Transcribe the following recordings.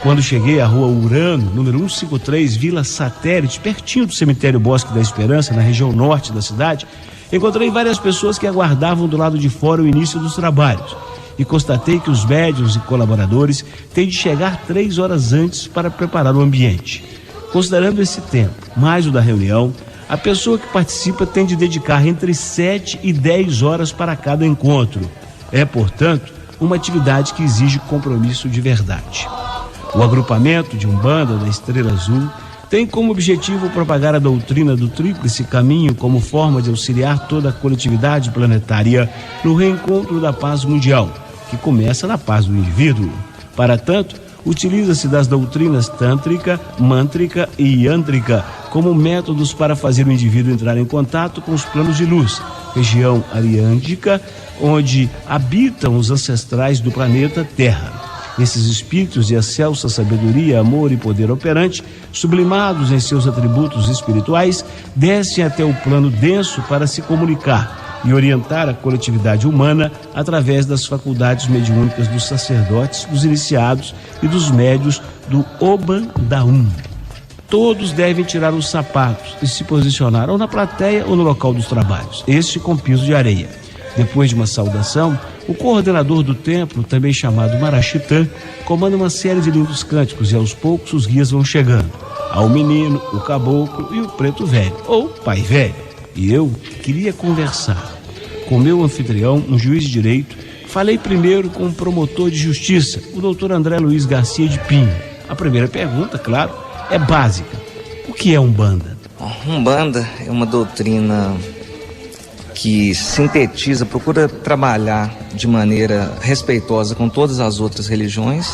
Quando cheguei à rua Urano, número 153, Vila Satélite, pertinho do cemitério Bosque da Esperança, na região norte da cidade, encontrei várias pessoas que aguardavam do lado de fora o início dos trabalhos e constatei que os médiuns e colaboradores têm de chegar 3 horas antes para preparar o ambiente. Considerando esse tempo, mais o da reunião, a pessoa que participa tem de dedicar entre 7 e 10 horas para cada encontro. É, portanto, uma atividade que exige compromisso de verdade. O agrupamento de Umbanda da Estrela Azul tem como objetivo propagar a doutrina do Tríplice Caminho como forma de auxiliar toda a coletividade planetária no reencontro da paz mundial, que começa na paz do indivíduo. Para tanto, utiliza-se das doutrinas tântrica, mântrica e yântrica como métodos para fazer o indivíduo entrar em contato com os planos de luz, região ariândica, onde habitam os ancestrais do planeta Terra. Esses espíritos de excelsa sabedoria, amor e poder operante, sublimados em seus atributos espirituais, descem até o plano denso para se comunicar e orientar a coletividade humana através das faculdades mediúnicas dos sacerdotes, dos iniciados e dos médios do Obandaum. Todos devem tirar os sapatos e se posicionar ou na plateia ou no local dos trabalhos, este com piso de areia. Depois de uma saudação, o coordenador do templo, também chamado Marachitã, comanda uma série de lindos cânticos e aos poucos os guias vão chegando. Ao menino, o caboclo e o preto velho, ou pai velho. E eu queria conversar com meu anfitrião, um juiz de direito. Falei primeiro com o promotor de justiça, o doutor André Luiz Garcia de Pinho. A primeira pergunta, claro, é básica. O que é Umbanda? Umbanda é uma doutrina que sintetiza, procura trabalhar de maneira respeitosa com todas as outras religiões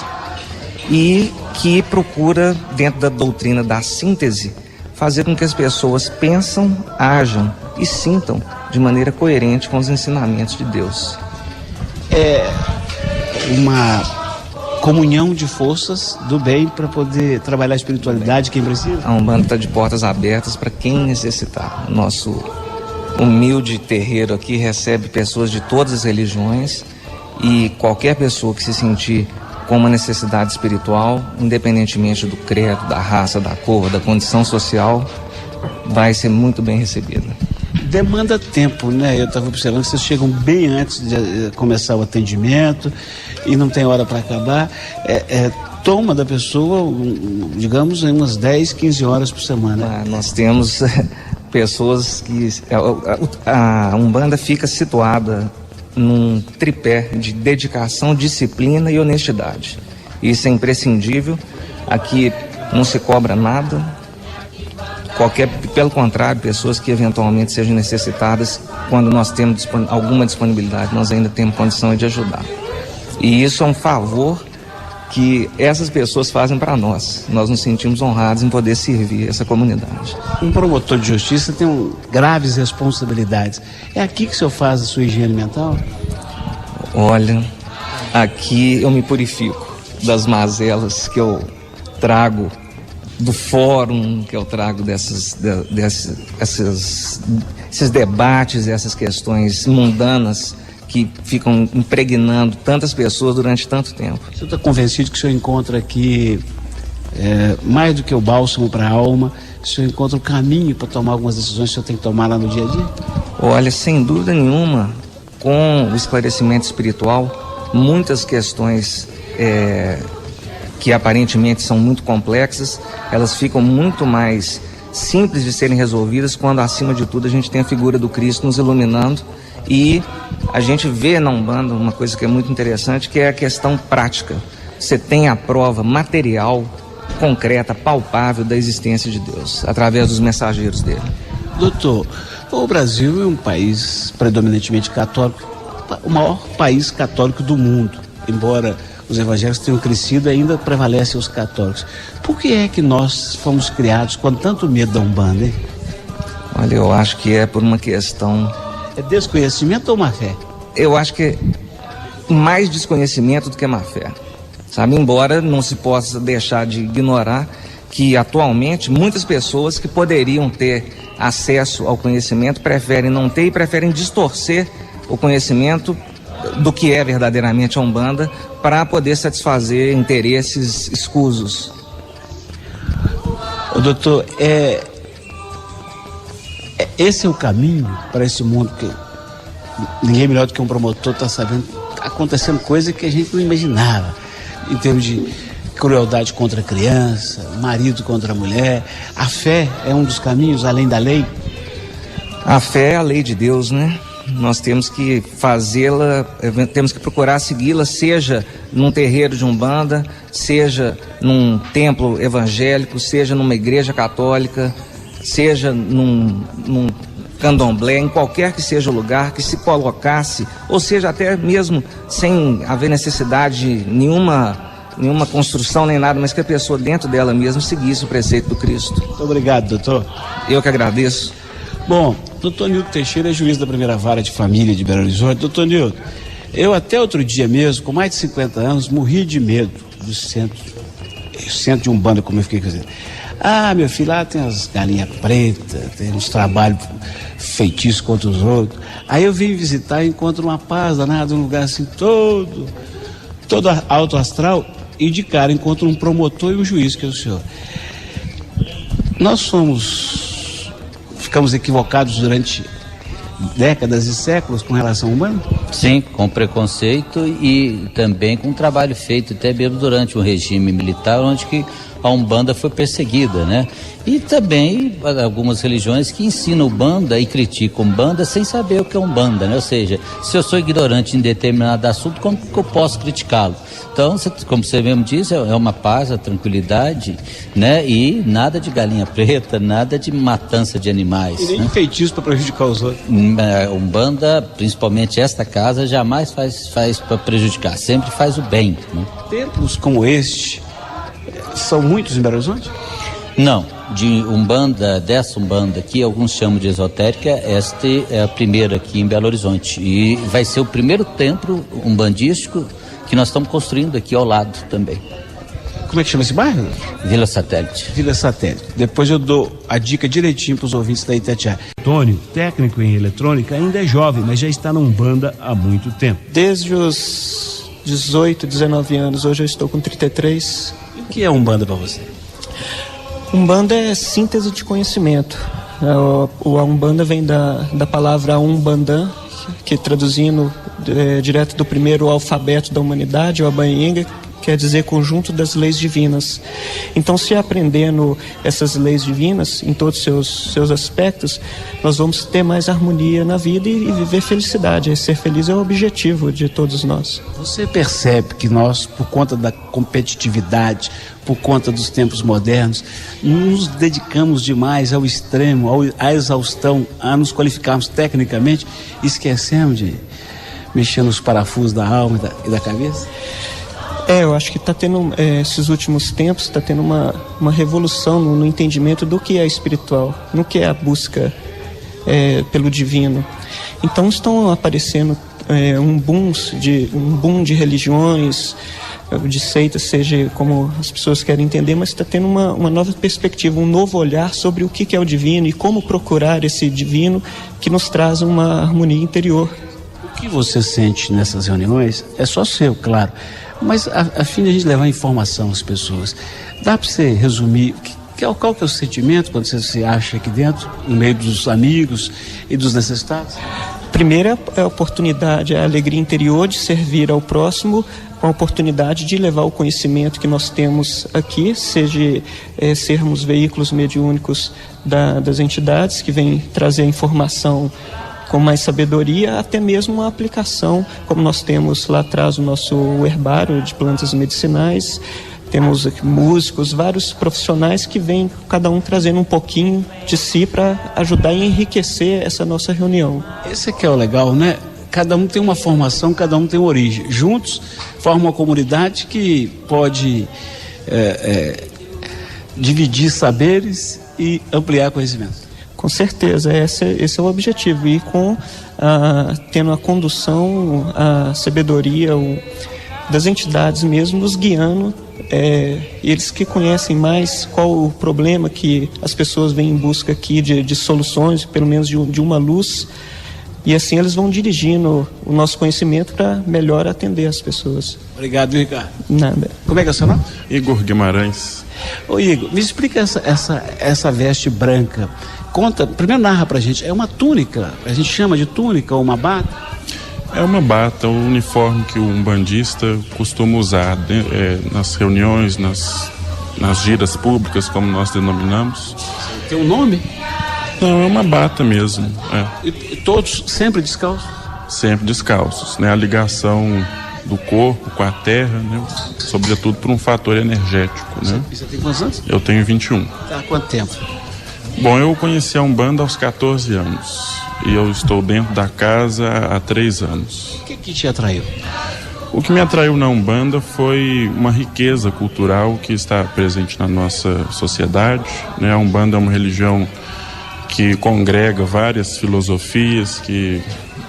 e que procura, dentro da doutrina da síntese, fazer com que as pessoas pensam, ajam e sintam de maneira coerente com os ensinamentos de Deus. É uma comunhão de forças do bem para poder trabalhar a espiritualidade, quem precisa? A Umbanda está de portas abertas para quem necessitar. Nosso humilde terreiro aqui recebe pessoas de todas as religiões e qualquer pessoa que se sentir com uma necessidade espiritual, independentemente do credo, da raça, da cor, da condição social, vai ser muito bem recebida. Demanda tempo, né? Eu estava observando que vocês chegam bem antes de começar o atendimento e não tem hora para acabar. Toma da pessoa, digamos, umas 10, 15 horas por semana. Nós temos pessoas que... A Umbanda fica situada num tripé de dedicação, disciplina e honestidade. Isso é imprescindível. Aqui não se cobra nada. Pelo contrário, pessoas que eventualmente sejam necessitadas, quando nós temos alguma disponibilidade, nós ainda temos condição de ajudar. E isso é um favor que essas pessoas fazem para nós. Nós nos sentimos honrados em poder servir essa comunidade. Um promotor de justiça tem graves responsabilidades. É aqui que o senhor faz a sua higiene mental? Olha, aqui eu me purifico das mazelas que eu trago do fórum, que eu trago esses debates, essas questões mundanas que ficam impregnando tantas pessoas durante tanto tempo. O senhor está convencido que o senhor encontra aqui mais do que o bálsamo para a alma, o senhor encontra o caminho para tomar algumas decisões que o senhor tem que tomar lá no dia a dia? Olha, sem dúvida nenhuma, com o esclarecimento espiritual, muitas questões que aparentemente são muito complexas, elas ficam muito mais simples de serem resolvidas quando, acima de tudo, a gente tem a figura do Cristo nos iluminando. E a gente vê na Umbanda uma coisa que é muito interessante, que é a questão prática. Você tem a prova material, concreta, palpável da existência de Deus, através dos mensageiros dele. Doutor, o Brasil é um país predominantemente católico, o maior país católico do mundo, embora os evangélicos tenham crescido, ainda prevalecem os católicos. Por que é que nós fomos criados com tanto medo da Umbanda, hein? Olha, eu acho que é por uma questão... É desconhecimento ou má fé? Eu acho que é mais desconhecimento do que má fé, sabe? Embora não se possa deixar de ignorar que atualmente muitas pessoas que poderiam ter acesso ao conhecimento preferem não ter e preferem distorcer o conhecimento do que é verdadeiramente a Umbanda, para poder satisfazer interesses escusos. Doutor, esse é o caminho para esse mundo que ninguém melhor do que um promotor está sabendo, tá acontecendo coisa que a gente não imaginava, em termos de crueldade contra a criança, marido contra a mulher. A fé é um dos caminhos, além da lei? A fé é a lei de Deus, né? Nós temos que fazê-la, temos que procurar segui-la, seja num terreiro de Umbanda, seja num templo evangélico, seja numa igreja católica, seja num candomblé, em qualquer que seja o lugar, que se colocasse, ou seja, até mesmo sem haver necessidade de nenhuma construção nem nada, mas que a pessoa dentro dela mesma seguisse o preceito do Cristo. Muito obrigado, doutor. Eu que agradeço. Bom, doutor Nilton Teixeira é juiz da primeira vara de família de Belo Horizonte. Doutor Nilton, eu até outro dia mesmo, com mais de 50 anos, morri de medo do centro de Umbanda, como eu fiquei dizendo. Ah, meu filho, lá tem as galinhas pretas, tem uns trabalhos feitiços contra os outros. Aí eu vim visitar e encontro uma paz danada, um lugar assim todo alto astral, e de cara encontro um promotor e um juiz, que é o senhor. Nós ficamos equivocados durante décadas e séculos com relação ao Umbanda? Sim, com preconceito e também com trabalho feito até mesmo durante o regime militar, onde que a Umbanda foi perseguida, né? E também algumas religiões que ensinam Umbanda e criticam Umbanda sem saber o que é Umbanda, né? Ou seja, se eu sou ignorante em determinado assunto, como que eu posso criticá-lo? Então, como você mesmo diz, é uma paz, a tranquilidade, né? E nada de galinha preta, nada de matança de animais. E nem feitiço para prejudicar os outros. Umbanda, principalmente esta casa, jamais faz para prejudicar, sempre faz o bem, né? Templos como este são muitos em Belo Horizonte? Não, de Umbanda, dessa Umbanda aqui, alguns chamam de esotérica, esta é a primeira aqui em Belo Horizonte. E vai ser o primeiro templo umbandístico que nós estamos construindo aqui ao lado também. Como é que chama esse bairro? Vila Satélite. Vila Satélite. Depois eu dou a dica direitinho para os ouvintes da Itatiaia. Antônio, técnico em eletrônica, ainda é jovem, mas já está na Umbanda há muito tempo. Desde os 18, 19 anos, hoje eu estou com 33. E o que é Umbanda para você? Umbanda é síntese de conhecimento. A Umbanda vem da palavra Umbandã, que traduzindo direto do primeiro alfabeto da humanidade, o Abanhenga, quer dizer conjunto das leis divinas. Então, se aprendendo essas leis divinas em todos os seus aspectos, nós vamos ter mais harmonia na vida e viver felicidade. Ser feliz é o objetivo de todos nós. Você percebe que nós, por conta da competitividade, por conta dos tempos modernos, nos dedicamos demais ao extremo, à exaustão, a nos qualificarmos tecnicamente e esquecemos de mexer nos parafusos da alma e da cabeça? Eu acho que está tendo, esses últimos tempos, está tendo uma revolução no entendimento do que é espiritual, no que é a busca pelo divino. Então estão aparecendo um boom de religiões, de seitas, seja como as pessoas querem entender, mas está tendo uma nova perspectiva, um novo olhar sobre o que é o divino e como procurar esse divino que nos traz uma harmonia interior. O que você sente nessas reuniões é só seu, claro, mas a fim de a gente levar informação às pessoas. Dá para você resumir qual que é o sentimento quando você se acha aqui dentro, no meio dos amigos e dos necessitados? Primeiro é a oportunidade, a alegria interior de servir ao próximo, com a oportunidade de levar o conhecimento que nós temos aqui, seja sermos veículos mediúnicos das entidades que vêm trazer a informação com mais sabedoria, até mesmo uma aplicação, como nós temos lá atrás o nosso herbário de plantas medicinais, temos aqui músicos, vários profissionais que vêm, cada um trazendo um pouquinho de si para ajudar e enriquecer essa nossa reunião. Esse aqui é o legal, né? Cada um tem uma formação, cada um tem uma origem. Juntos formam uma comunidade que pode dividir saberes e ampliar conhecimentos. Com certeza, esse é o objetivo. E tendo a condução, a sabedoria das entidades mesmo, nos guiando, eles que conhecem mais qual o problema que as pessoas vêm em busca aqui de soluções, pelo menos de uma luz, E assim eles vão dirigindo o nosso conhecimento para melhor atender as pessoas. Obrigado, Ricardo. Nada. Como é que é o seu nome? Igor Guimarães. Ô Igor, me explica essa veste branca. Conta, primeiro narra pra gente, é uma túnica, a gente chama de túnica ou uma bata? É uma bata, o uniforme que o umbandista costuma usar nas reuniões, nas giras públicas, como nós denominamos. Tem um nome? Não, é uma bata mesmo. E todos sempre descalços? Sempre descalços, né? A ligação do corpo com a terra, né? Sobretudo por um fator energético, né? E você tem quantos anos? Eu tenho 21. Há quanto tempo? Bom, eu conheci a Umbanda aos 14 anos e eu estou dentro da casa há 3 anos. O que te atraiu? O que me atraiu na Umbanda foi uma riqueza cultural que está presente na nossa sociedade, né? A Umbanda é uma religião que congrega várias filosofias, que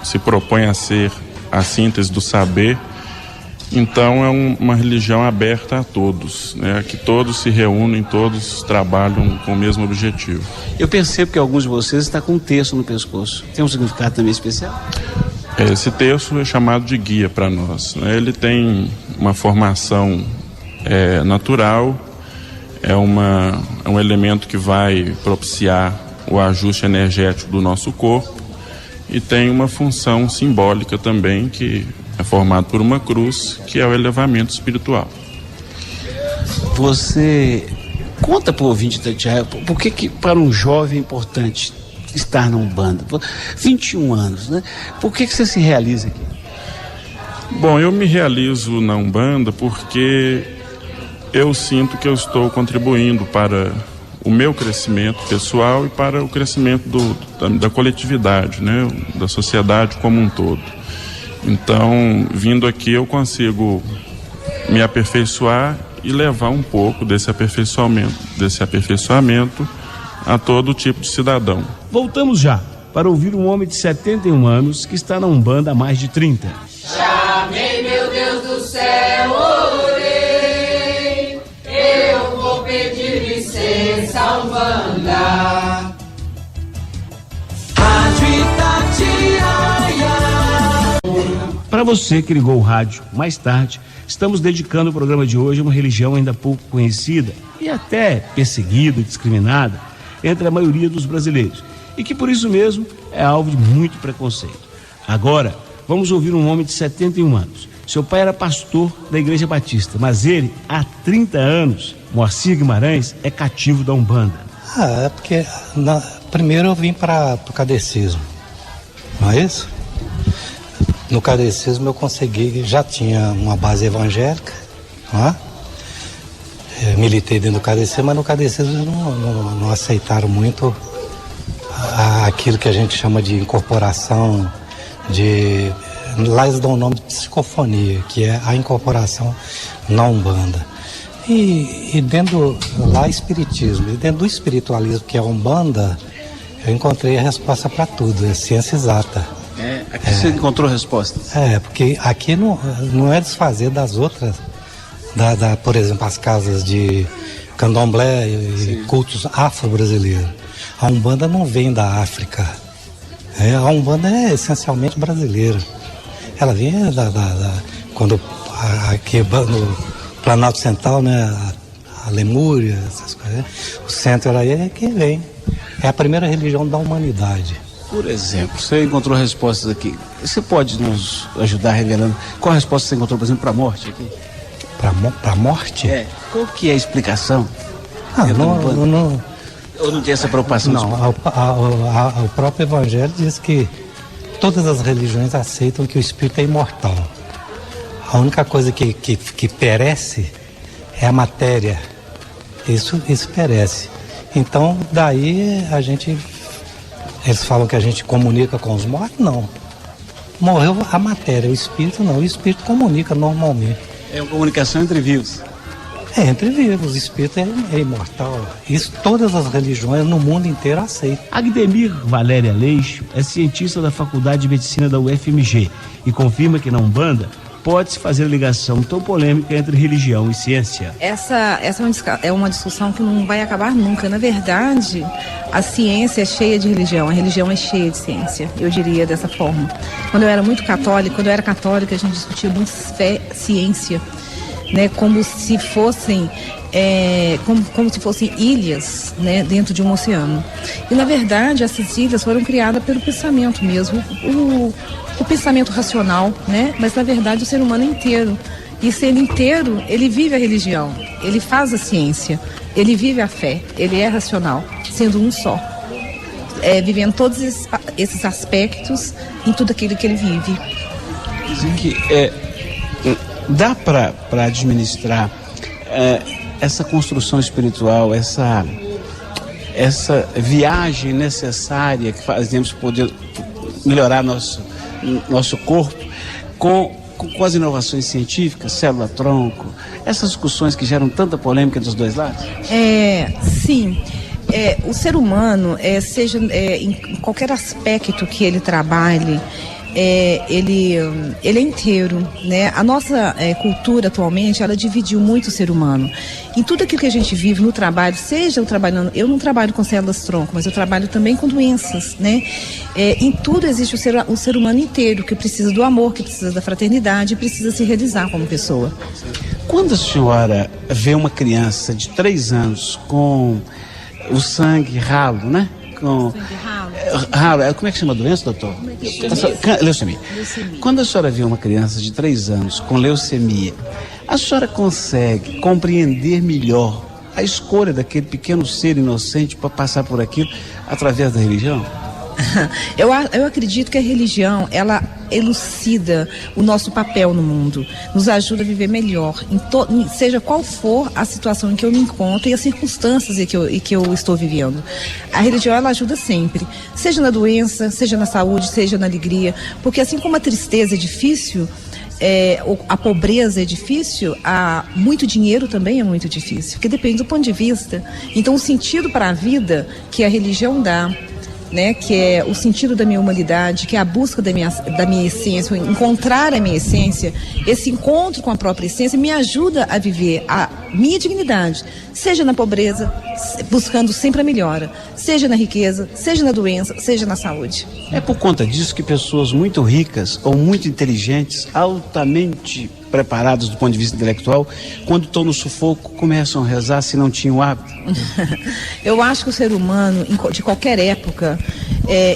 se propõe a ser a síntese do saber. Então é uma religião aberta a todos, né? Que todos se reúnem, todos trabalham com o mesmo objetivo. Eu percebo que alguns de vocês estão com um terço no pescoço. Tem um significado também especial? Esse terço é chamado de guia para nós, né? Ele tem uma formação natural, é um elemento que vai propiciar o ajuste energético do nosso corpo e tem uma função simbólica também que é formado por uma cruz, que é o elevamento espiritual. Você conta para o ouvinte da Itatiaia, por que para um jovem é importante estar na Umbanda? 21 anos, né? Por que você se realiza aqui? Bom, eu me realizo na Umbanda porque eu sinto que eu estou contribuindo para o meu crescimento pessoal e para o crescimento da coletividade, né? Da sociedade como um todo. Então, vindo aqui eu consigo me aperfeiçoar e levar um pouco desse aperfeiçoamento a todo tipo de cidadão. Voltamos já para ouvir um homem de 71 anos que está na Umbanda há mais de 30. Chamei, meu Deus do céu, orei, eu vou pedir licença, Umbanda. Rádio Itatiaia. Para você que ligou o rádio mais tarde, estamos dedicando o programa de hoje a uma religião ainda pouco conhecida e até perseguida e discriminada entre a maioria dos brasileiros e que por isso mesmo é alvo de muito preconceito. Agora, vamos ouvir um homem de 71 anos. Seu pai era pastor da Igreja Batista, mas ele, há 30 anos, Moacir Guimarães, é cativo da Umbanda. É porque primeiro eu vim para o catecismo, não é isso? No catecismo eu consegui, já tinha uma base evangélica, não é? Militei dentro do catecismo, mas no catecismo não aceitaram muito aquilo que a gente chama de incorporação, lá eles dão o nome de psicofonia, que é a incorporação na Umbanda. E dentro lá espiritismo, e dentro do espiritualismo, que é a Umbanda, eu encontrei a resposta para tudo, é ciência exata. Aqui você encontrou respostas? Porque aqui não é desfazer das outras, por exemplo, as casas de candomblé e cultos afro-brasileiros. A Umbanda não vem da África. A Umbanda é essencialmente brasileira. Ela vem quando aqui no Planalto Central, né, a Lemúria, essas coisas, o centro aí é que vem. É a primeira religião da humanidade. Por exemplo, você encontrou respostas aqui. Você pode nos ajudar revelando qual resposta você encontrou, por exemplo, para a morte aqui? Para a morte? Qual que é a explicação? Ou não tem essa preocupação? Não, o próprio Evangelho diz que todas as religiões aceitam que o espírito é imortal. A única coisa que perece é a matéria. Isso perece. Então, daí eles falam que a gente comunica com os mortos? Não. Morreu a matéria, o espírito não. O espírito comunica normalmente. É uma comunicação entre vivos. Entre vivos. O espírito é imortal. Isso todas as religiões no mundo inteiro aceitam. Agdemir Valéria Leixo é cientista da Faculdade de Medicina da UFMG e confirma que na Umbanda pode-se fazer a ligação tão polêmica entre religião e ciência? Essa é uma discussão que não vai acabar nunca. Na verdade, a ciência é cheia de religião, a religião é cheia de ciência, eu diria dessa forma. Quando eu era católica, a gente discutia muito fé, ciência, né, como se fossem ilhas, né, dentro de um oceano. E na verdade essas ilhas foram criadas pelo pensamento mesmo, o pensamento racional, né? Mas na verdade o ser humano é inteiro. E ser inteiro, ele vive a religião, ele faz a ciência, ele vive a fé, ele é racional, sendo um só. Vivendo todos esses aspectos em tudo aquilo que ele vive. Dizem que dá para administrar essa construção espiritual, essa viagem necessária que fazemos para poder melhorar nosso corpo com as inovações científicas, célula-tronco, essas discussões que geram tanta polêmica dos dois lados? Sim. O ser humano, seja em qualquer aspecto que ele trabalhe, ele é inteiro, né? A nossa cultura atualmente, ela dividiu muito o ser humano. Em tudo aquilo que a gente vive no trabalho, seja eu trabalhando, eu não trabalho com células-tronco, mas eu trabalho também com doenças, né? Em tudo existe o ser humano inteiro, que precisa do amor, que precisa da fraternidade, precisa se realizar como pessoa. Quando a senhora vê uma criança de 3 anos com o sangue ralo, né? Como é que chama a doença, doutor? Leucemia. Quando a senhora vê uma criança de 3 anos com leucemia, a senhora consegue compreender melhor a escolha daquele pequeno ser inocente para passar por aquilo através da religião? Eu acredito que a religião, ela elucida o nosso papel no mundo, nos ajuda a viver melhor, seja qual for a situação em que eu me encontro e as circunstâncias em que eu estou vivendo. A religião, ela ajuda sempre, seja na doença, seja na saúde, seja na alegria, porque assim como a tristeza é difícil, a pobreza é difícil, muito dinheiro também é muito difícil, porque depende do ponto de vista. Então o sentido para a vida que a religião dá, né, que é o sentido da minha humanidade, que é a busca da minha essência, encontrar a minha essência, esse encontro com a própria essência me ajuda a viver a minha dignidade, seja na pobreza, buscando sempre a melhora, seja na riqueza, seja na doença, seja na saúde. É por conta disso que pessoas muito ricas ou muito inteligentes, altamente preparados do ponto de vista intelectual, quando estão no sufoco, começam a rezar se não tinham o hábito? Eu acho que o ser humano, de qualquer época,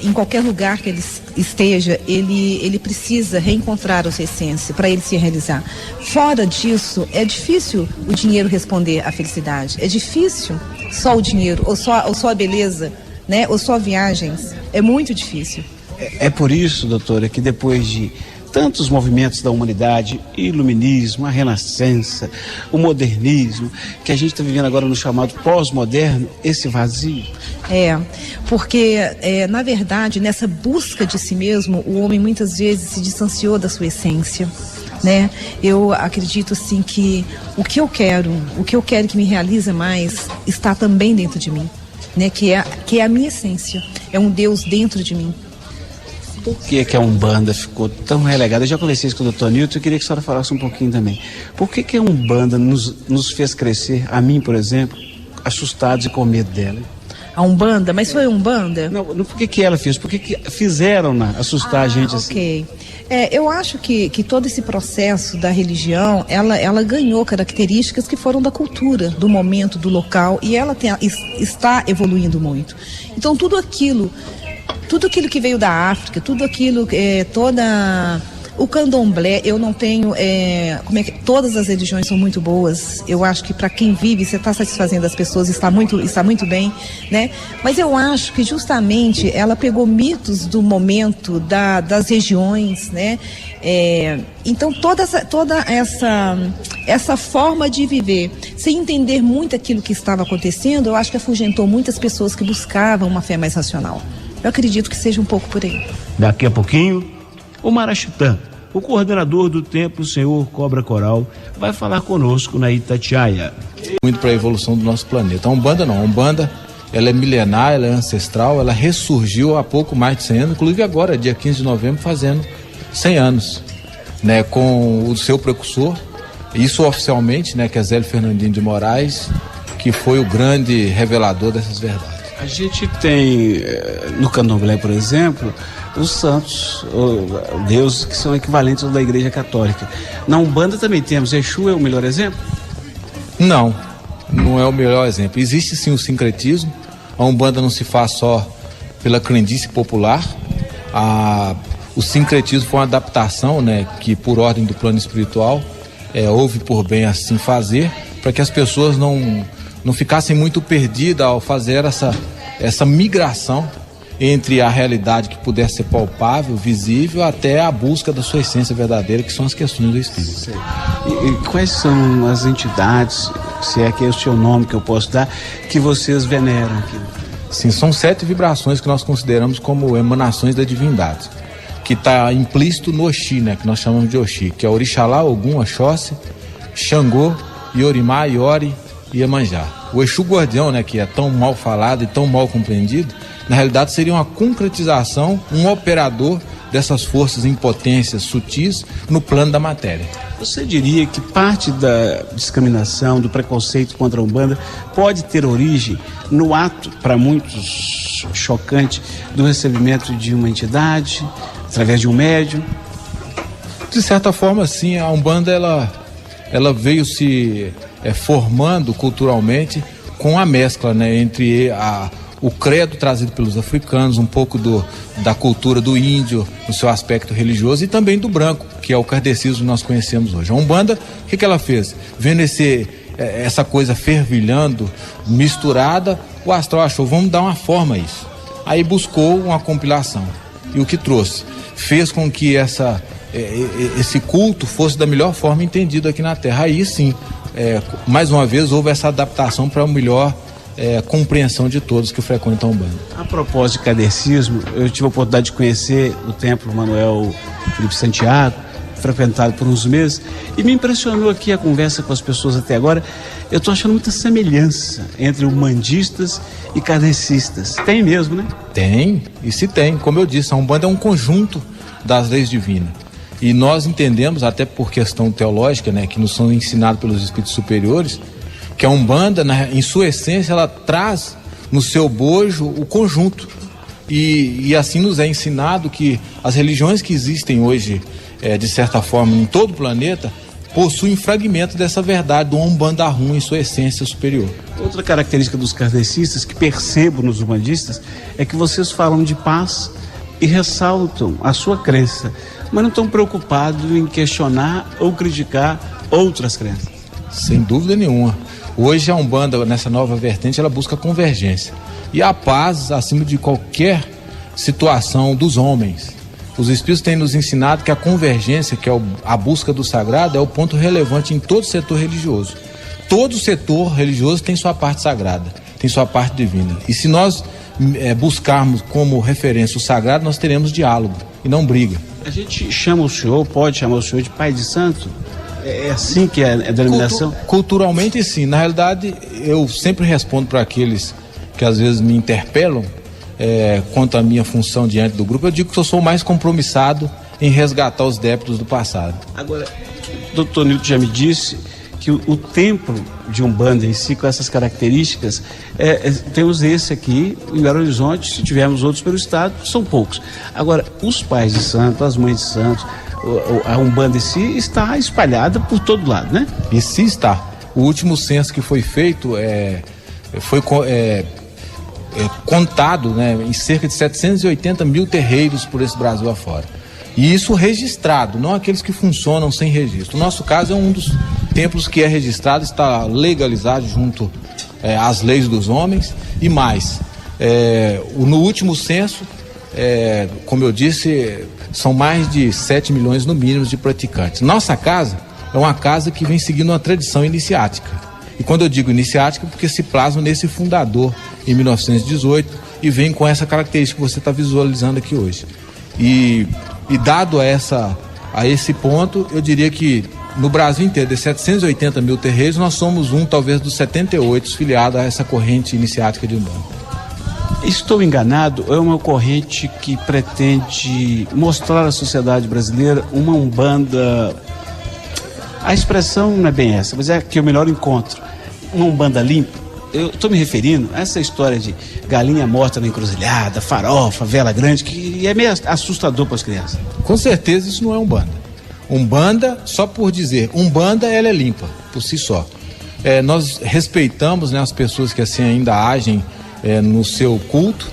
em qualquer lugar que ele esteja, ele precisa reencontrar a sua essência para ele se realizar. Fora disso, é difícil o dinheiro responder à felicidade. É difícil só o dinheiro, ou só a beleza, né? Ou só viagens. É muito difícil. É por isso, doutora, que depois de tantos movimentos da humanidade, iluminismo, a renascença, o modernismo, que a gente está vivendo agora no chamado pós-moderno, esse vazio. Porque na verdade, nessa busca de si mesmo, o homem muitas vezes se distanciou da sua essência, né? Eu acredito assim que o que eu quero que me realiza mais, está também dentro de mim, né? Que é a minha essência, é um Deus dentro de mim. Por que a Umbanda ficou tão relegada? Eu já conversei isso com o doutor Nilton, eu queria que a senhora falasse um pouquinho também. Por que a Umbanda nos fez crescer, a mim, por exemplo, assustados e com medo dela? A Umbanda? Mas foi a Umbanda? Não, por que ela fez? Por que fizeram assustar a gente assim? Ok. Eu acho que todo esse processo da religião, ela ganhou características que foram da cultura, do momento, do local, e ela está evoluindo muito. Então tudo aquilo que veio da África, tudo aquilo, o candomblé, eu não tenho, todas as religiões são muito boas, eu acho que para quem vive, você está satisfazendo as pessoas, está muito bem, né? Mas eu acho que justamente ela pegou mitos do momento, das regiões, né? Então toda essa forma de viver, sem entender muito aquilo que estava acontecendo, eu acho que afugentou muitas pessoas que buscavam uma fé mais racional. Eu acredito que seja um pouco por aí. Daqui a pouquinho, o Marachutã, o coordenador do Templo Senhor Cobra Coral, vai falar conosco na Itatiaia. Muito para a evolução do nosso planeta. A Umbanda não, a Umbanda, ela é milenar, ela é ancestral, ela ressurgiu há pouco mais de 100 anos, inclusive agora, dia 15 de novembro, fazendo 100 anos. né, com o seu precursor, isso oficialmente, né, que é Zélio Fernandinho de Moraes, que foi o grande revelador dessas verdades. A gente tem, no candomblé, por exemplo, os santos, deuses que são equivalentes aos da Igreja Católica. Na Umbanda também temos. Exu é o melhor exemplo? Não é o melhor exemplo. Existe sim o sincretismo. A Umbanda não se faz só pela crendice popular. O sincretismo foi uma adaptação, né, que por ordem do plano espiritual houve por bem assim fazer, para que as pessoas não ficassem muito perdidas ao fazer essa migração entre a realidade que pudesse ser palpável, visível, até a busca da sua essência verdadeira, que são as questões do espírito. E quais são as entidades, se é que é o seu nome que eu posso dar, que vocês veneram aqui? Sim, são 7 vibrações que nós consideramos como emanações da divindade, que está implícito no Oxi, né, que nós chamamos de Oxi, que é Orixalá, Ogum, Oxóssi, Xangô, Iorimá, Iori e Iemanjá. O Exu Guardião, né, que é tão mal falado e tão mal compreendido, na realidade seria uma concretização, um operador dessas forças em potências sutis no plano da matéria. Você diria que parte da discriminação, do preconceito contra a Umbanda pode ter origem no ato, para muitos chocante, do recebimento de uma entidade, através de um médium? De certa forma, sim, a Umbanda ela veio se formando culturalmente com a mescla, né, entre o credo trazido pelos africanos, um pouco da cultura do índio, no seu aspecto religioso, e também do branco, que é o kardecismo que nós conhecemos hoje. A Umbanda, o que ela fez? Vendo essa coisa fervilhando, misturada, o astral achou, vamos dar uma forma a isso. Aí buscou uma compilação. E o que trouxe? Fez com que esse culto fosse da melhor forma entendido aqui na Terra. Aí sim, mais uma vez, houve essa adaptação para a melhor compreensão de todos que frequentam a Umbanda. A propósito de kardecismo, eu tive a oportunidade de conhecer o Templo Manuel Felipe Santiago, frequentado por uns meses, e me impressionou aqui a conversa com as pessoas até agora. Eu estou achando muita semelhança entre umbandistas e kardecistas. Tem mesmo, né? Tem, e se tem. Como eu disse, a Umbanda é um conjunto das leis divinas. E nós entendemos, até por questão teológica, né, que nos são ensinados pelos espíritos superiores, que a Umbanda, em sua essência, ela traz no seu bojo o conjunto. E assim nos é ensinado que as religiões que existem hoje, de certa forma, em todo o planeta, possuem fragmentos dessa verdade, do Umbanda Rum em sua essência superior. Outra característica dos kardecistas, que percebo nos umbandistas, é que vocês falam de paz e ressaltam a sua crença, mas não estão preocupados em questionar ou criticar outras crenças. Sem dúvida nenhuma. Hoje a Umbanda, nessa nova vertente, ela busca convergência e a paz acima de qualquer situação dos homens. Os espíritos têm nos ensinado que a convergência, que é a busca do sagrado, é o ponto relevante em todo setor religioso. Todo setor religioso tem sua parte sagrada, tem sua parte divina. E se nós buscarmos como referência o sagrado, nós teremos diálogo e não briga. A gente chama o senhor, pode chamar o senhor de pai de santo? É assim que é a denominação? Culturalmente, sim. Na realidade, eu sempre respondo para aqueles que às vezes me interpelam quanto à minha função diante do grupo. Eu digo que eu sou mais compromissado em resgatar os débitos do passado. Agora, o doutor Nilton já me disse que o templo de Umbanda em si, com essas características, temos esse aqui em Belo Horizonte, se tivermos outros pelo estado, são poucos. Agora, os pais de santo, as mães de santos, a Umbanda em si está espalhada por todo lado, né? E sim está. O último censo que foi feito foi contado, né, em cerca de 780 mil terreiros por esse Brasil afora. E isso registrado, não aqueles que funcionam sem registro. O nosso caso é um dos templos que é registrado, está legalizado junto às leis dos homens e mais. No último censo, como eu disse, são mais de 7 milhões no mínimo de praticantes. Nossa casa é uma casa que vem seguindo uma tradição iniciática. E quando eu digo iniciática, porque se plasma nesse fundador em 1918 e vem com essa característica que você está visualizando aqui hoje. E dado a esse ponto, eu diria que no Brasil inteiro, de 780 mil terreiros, nós somos talvez dos 78 filiados a essa corrente iniciática de Umbanda. Estou enganado, é uma corrente que pretende mostrar à sociedade brasileira uma umbanda, a expressão não é bem essa, mas é que eu melhor encontro, uma umbanda limpa. Eu estou me referindo a essa história de galinha morta na encruzilhada, farofa, vela grande, que é meio assustador para as crianças. Com certeza isso não é umbanda. Umbanda, só por dizer, umbanda ela é limpa, por si só. Nós respeitamos, né, as pessoas que assim ainda agem no seu culto,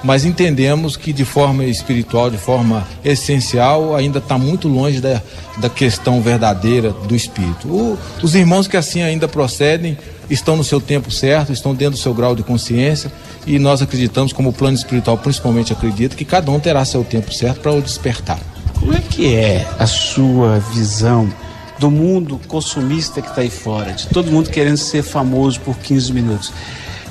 mas entendemos que de forma espiritual, de forma essencial, ainda está muito longe da questão verdadeira do espírito. Os irmãos que assim ainda procedem estão no seu tempo certo, estão dentro do seu grau de consciência, e nós acreditamos, como o plano espiritual principalmente acredita, que cada um terá seu tempo certo para o despertar. Como é que é a sua visão do mundo consumista que está aí fora, de todo mundo querendo ser famoso por 15 minutos?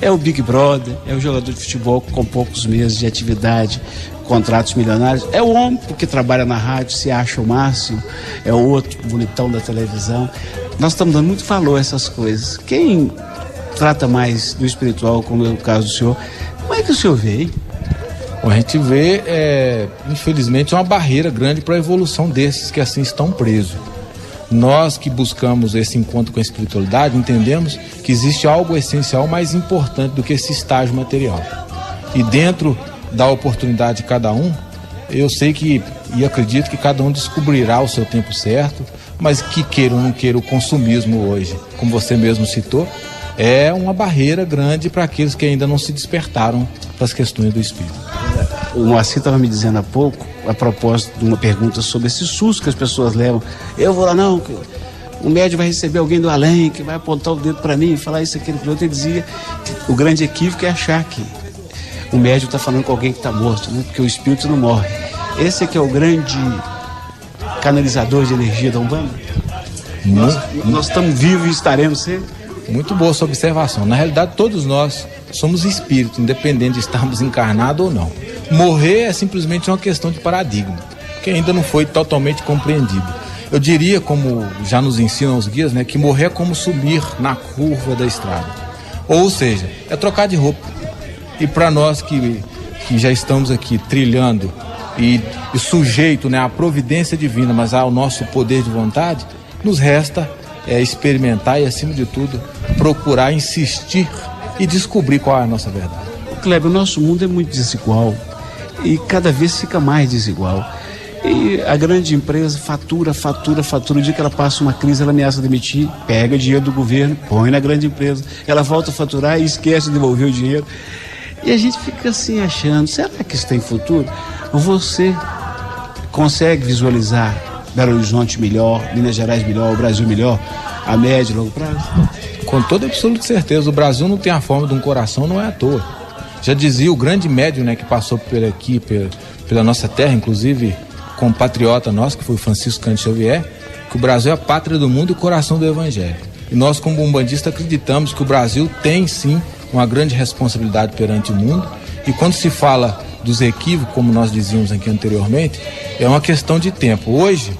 É o Big Brother, é o jogador de futebol com poucos meses de atividade, contratos milionários, é o homem porque trabalha na rádio, se acha o máximo, é o outro bonitão da televisão. Nós estamos dando muito valor a essas coisas. Quem trata mais do espiritual, como é o caso do senhor, como é que o senhor vê, hein? Bom, a gente vê, infelizmente, uma barreira grande para a evolução desses que assim estão presos. Nós que buscamos esse encontro com a espiritualidade, entendemos que existe algo essencial mais importante do que esse estágio material. E dentro da oportunidade de cada um, eu sei que, e acredito que cada um descobrirá o seu tempo certo, mas que queira ou não queira, o consumismo hoje, como você mesmo citou, é uma barreira grande para aqueles que ainda não se despertaram para as questões do espírito. O Moacir estava me dizendo há pouco, a propósito de uma pergunta sobre esse susto que as pessoas levam. Eu vou lá não, que o médium vai receber alguém do além, que vai apontar o dedo para mim, falar isso, aquilo, aquilo outro. Ele dizia que o grande equívoco é achar que o médium está falando com alguém que está morto, né? Porque o espírito não morre. Esse é que é o grande canalizador de energia da Umbanda. Nós estamos vivos e estaremos sempre. Muito boa sua observação. Na realidade, todos nós somos espíritos, independente de estarmos encarnados ou não. Morrer é simplesmente uma questão de paradigma, que ainda não foi totalmente compreendido. Eu diria, como já nos ensinam os guias, né, que morrer é como subir na curva da estrada. Ou seja, é trocar de roupa. E para nós que já estamos aqui trilhando e sujeito, né, à providência divina, mas ao nosso poder de vontade, nos resta experimentar e, acima de tudo, procurar insistir e descobrir qual é a nossa verdade. Kleber, o nosso mundo é muito desigual e cada vez fica mais desigual. E a grande empresa fatura. O dia que ela passa uma crise, ela ameaça demitir, pega dinheiro do governo, põe na grande empresa, ela volta a faturar e esquece de devolver o dinheiro. E a gente fica assim achando, será que isso tem futuro? Você consegue visualizar Belo Horizonte melhor, Minas Gerais melhor, o Brasil melhor, a médio e longo prazo? Com toda absoluta certeza. O Brasil não tem a forma de um coração, não é à toa. Já dizia o grande médium, né, que passou por aqui, pela nossa terra, inclusive compatriota nosso, que foi o Francisco Cândido Xavier, que o Brasil é a pátria do mundo e o coração do Evangelho. E nós, como umbandistas, acreditamos que o Brasil tem, sim, uma grande responsabilidade perante o mundo. E quando se fala dos equívocos, como nós dizíamos aqui anteriormente, é uma questão de tempo. Hoje,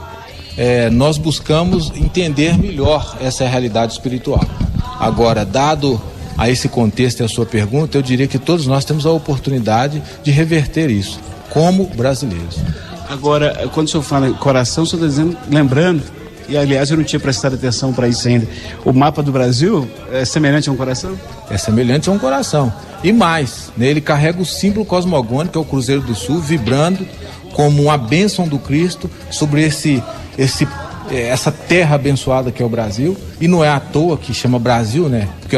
nós buscamos entender melhor essa realidade espiritual. Agora, dado a esse contexto e a sua pergunta, eu diria que todos nós temos a oportunidade de reverter isso, como brasileiros. Agora, quando o senhor fala em coração, o senhor está dizendo, lembrando, e aliás eu não tinha prestado atenção para isso ainda, o mapa do Brasil é semelhante a um coração? É semelhante a um coração. E mais, né, ele carrega o símbolo cosmogônico, que é o Cruzeiro do Sul, vibrando como uma bênção do Cristo sobre essa terra abençoada que é o Brasil. E não é à toa que chama Brasil, né? Porque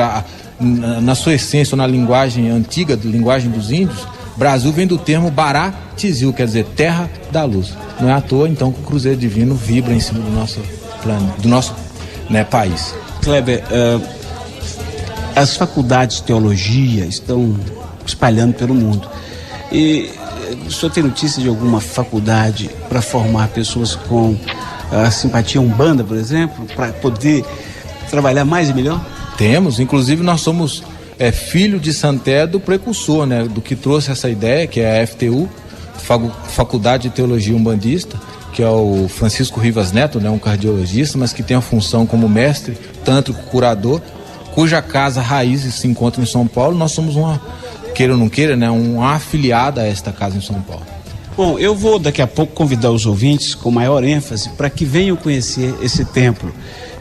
na sua essência, ou na linguagem antiga, linguagem dos índios, Brasil vem do termo Bará Tizil, quer dizer terra da luz. Não é à toa, então, que o Cruzeiro Divino vibra em cima do nosso plano, do nosso, né, país. Kleber, as faculdades de teologia estão espalhando pelo mundo. E o senhor tem notícia de alguma faculdade para formar pessoas com simpatia umbanda, por exemplo, para poder trabalhar mais e melhor? Temos, inclusive nós somos filho de Santé do precursor, né, do que trouxe essa ideia, que é a FTU, Faculdade de Teologia Umbandista, que é o Francisco Rivas Neto, né, um cardiologista, mas que tem a função como mestre, tântrico, curador, cuja casa raiz se encontra em São Paulo. Nós somos queira ou não queira, né, uma afiliada a esta casa em São Paulo. Bom, eu vou daqui a pouco convidar os ouvintes com maior ênfase para que venham conhecer esse templo,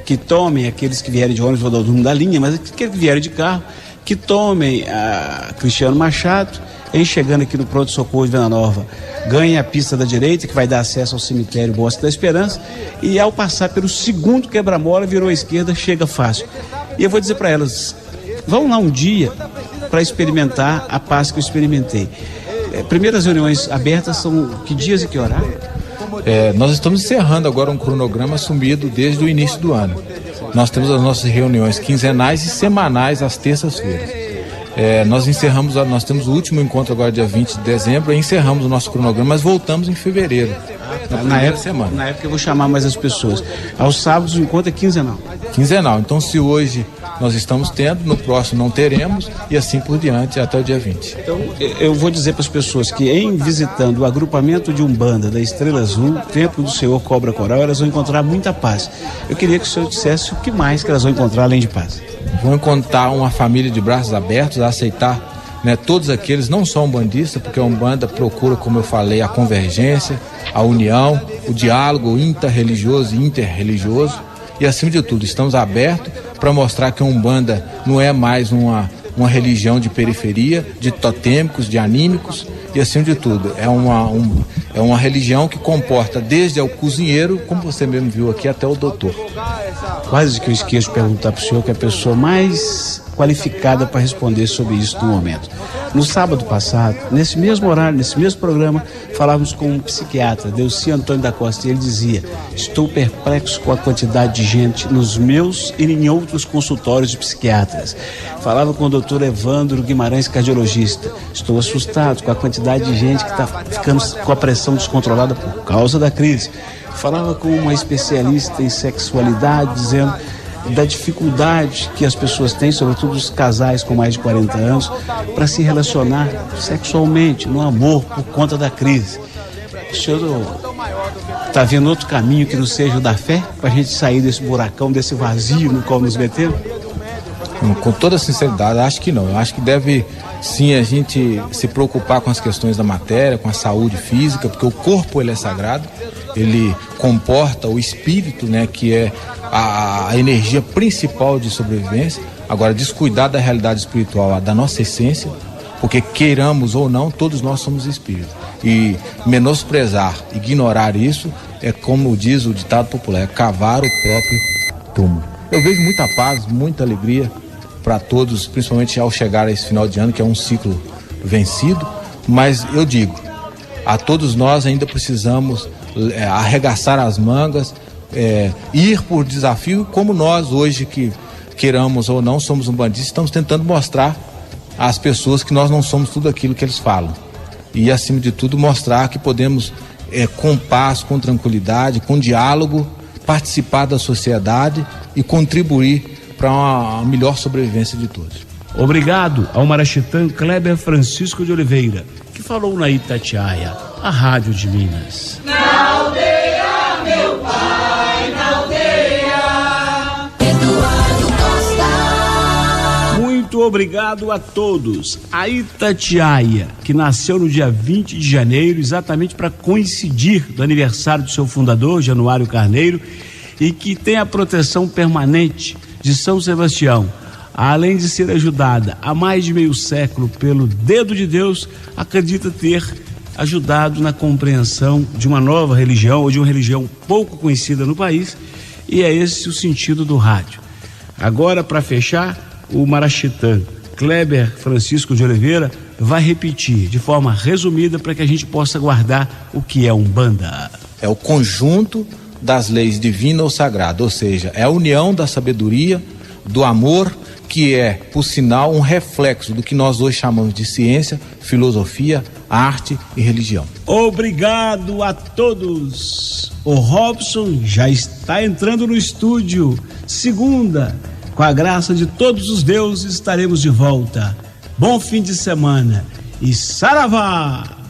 que tomem aqueles que vierem de ônibus Rodolfo da linha, mas aqueles que vierem de carro, que tomem a Cristiano Machado, em chegando aqui no Pronto Socorro de Venda Nova, ganhe a pista da direita, que vai dar acesso ao cemitério Bosque da Esperança, e ao passar pelo segundo quebra-mola, virou à esquerda, chega fácil. E eu vou dizer para elas, vão lá um dia para experimentar a paz que eu experimentei. Primeiras reuniões abertas são que dias e que horário? Nós estamos encerrando agora um cronograma assumido desde o início do ano. Nós temos as nossas reuniões quinzenais e semanais às terças-feiras. Nós temos o último encontro agora dia 20 de dezembro e encerramos o nosso cronograma, mas voltamos em fevereiro. Na época eu vou chamar mais as pessoas. Aos sábados o encontro é quinzenal. Quinzenal. Então, se hoje nós estamos tendo, no próximo não teremos, e assim por diante até o dia 20. Então, eu vou dizer para as pessoas que em visitando o agrupamento de Umbanda da Estrela Azul, Templo do Senhor Cobra Coral, elas vão encontrar muita paz. Eu queria que o senhor dissesse o que mais que elas vão encontrar além de paz. Vão encontrar uma família de braços abertos a aceitar, né, todos aqueles, não só umbandistas, porque a Umbanda procura, como eu falei, a convergência, a união, o diálogo interreligioso e interreligioso, e acima de tudo, estamos abertos para mostrar que a Umbanda não é mais uma religião de periferia, de totêmicos, de anímicos, e acima de tudo, é uma religião que comporta desde o cozinheiro, como você mesmo viu aqui, até o doutor. Quase que eu esqueço de perguntar para o senhor, que é a pessoa mais qualificada para responder sobre isso no momento. No sábado passado, nesse mesmo horário, nesse mesmo programa, falávamos com um psiquiatra, Delci Antônio da Costa, e ele dizia: estou perplexo com a quantidade de gente nos meus e em outros consultórios de psiquiatras. Falava com o doutor Evandro Guimarães, cardiologista: estou assustado com a quantidade de gente que está ficando com a pressão descontrolada por causa da crise. Falava com uma especialista em sexualidade, dizendo da dificuldade que as pessoas têm, sobretudo os casais com mais de 40 anos, para se relacionar sexualmente, no amor, por conta da crise. O senhor está vendo outro caminho que não seja o da fé, para a gente sair desse buracão, desse vazio no qual nos metemos? Com toda sinceridade, acho que não. Eu acho que deve, sim, a gente se preocupar com as questões da matéria, com a saúde física, porque o corpo, ele é sagrado, ele comporta o espírito, né, que é a energia principal de sobrevivência. Agora, descuidar da realidade espiritual, da nossa essência, porque queiramos ou não, todos nós somos espíritos. E menosprezar, ignorar isso, é como diz o ditado popular, é cavar o próprio túmulo. Eu vejo muita paz, muita alegria para todos, principalmente ao chegar a esse final de ano, que é um ciclo vencido, mas eu digo, a todos nós ainda precisamos arregaçar as mangas, ir por desafio, como nós hoje, que queiramos ou não, somos umbandistas, estamos tentando mostrar às pessoas que nós não somos tudo aquilo que eles falam. E, acima de tudo, mostrar que podemos, com paz, com tranquilidade, com diálogo, participar da sociedade e contribuir para uma melhor sobrevivência de todos. Obrigado ao Marachitã Kleber Francisco de Oliveira, que falou na Itatiaia, a Rádio de Minas. Na aldeia, meu pai, na aldeia. Eduardo Costa. Muito obrigado a todos. A Itatiaia, que nasceu no dia 20 de janeiro, exatamente para coincidir do aniversário do seu fundador, Januário Carneiro, e que tem a proteção permanente de São Sebastião. Além de ser ajudada há mais de meio século pelo dedo de Deus, acredita ter ajudado na compreensão de uma nova religião, ou de uma religião pouco conhecida no país, e é esse o sentido do rádio. Agora, para fechar, o Marachitã Kleber Francisco de Oliveira vai repetir de forma resumida para que a gente possa guardar o que é Umbanda. É o conjunto das leis divina ou sagrada, ou seja, é a união da sabedoria, do amor, que é, por sinal, um reflexo do que nós hoje chamamos de ciência, filosofia, arte e religião. Obrigado a todos. O Robson já está entrando no estúdio. Segunda, com a graça de todos os deuses, estaremos de volta. Bom fim de semana e saravá!